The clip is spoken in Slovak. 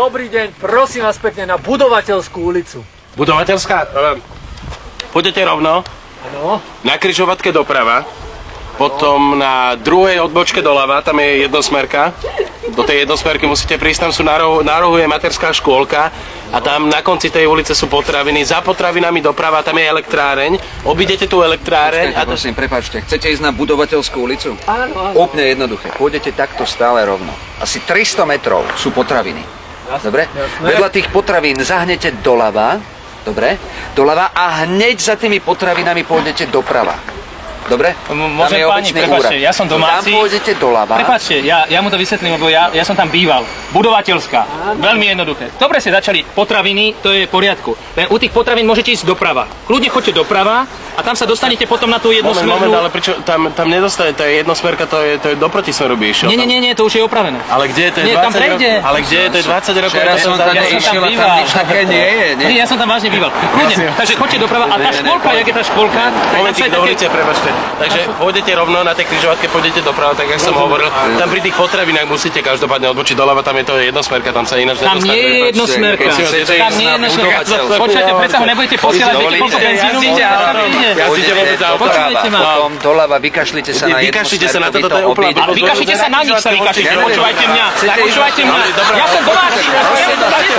Dobrý deň, prosím vás pekne na Budovateľskú ulicu. Budovateľská? Pôjdete rovno. Áno. Na križovatke doprava. Potom na druhej odbočke doľava, tam je jednosmerka. Do tej jednosmerky musíte prísť, tam sú na rohu je materská škôlka a tam na konci tej ulice sú potraviny. Za potravinami doprava, tam je elektráreň. Obídete tú elektráreň. Počkajte, prosím, prepáčte, chcete ísť na Budovateľskú ulicu? Áno. Úplne jednoduché, pôjdete takto stále rovno. Asi 300 metrov sú potraviny. Dobre? Jasné. Vedľa tých potravín zahnete doľava, dobre? Doľava a hneď za tými potravinami pôjdete doprava. Dobre? Môžem páni, prepáčte, ja som domáci. Tam pôjdete doľava. Prepáčte, ja mu to vysvetlím, lebo ja som tam býval. Budovateľská. Veľmi jednoduché. Dobre ste začali. Potraviny, to je v poriadku. Len u tých potravín môžete ísť doprava. Kľudne choďte doprava a tam sa dostanete potom na tú jednosmernú. Moment, ale prečo tam nedostane, tá jednosmerka, to je do protismeru by išiel. Nie, to už je opravené. Ale kde je to? Nie, tam prejde. Ale kde je to? 20 rokov? Včera som tam nešiel a tam nič také nie je, nie? Nie, ja som tam vážne býval. Kľudne, takže choďte doprava a tá škôlka, jak je tá škôlka, Momentík, dovolíte, prepáčte. Takže pôjdete rovno na tej križovatke, pôjdete doprava, tak jak som hovoril. Tam pri tých potravinách musíte každopádne odbočiť doľava, tam je to jednosmerka, tam sa ináč tam nie je jednosmerka. Tam nie je jednosmerka. Počujete, predsa ho nebudete posielať, viete koľko benzínu? Jazdíte vôbec za Počujete ma. Potom doľava, vykašlite sa na jednosmerku. toto je úplne. Vykašlite sa na nich, sa vykašlite. Počúvajte mňa. Počúvajte mňa. Ja som domáci. Ja som domáci.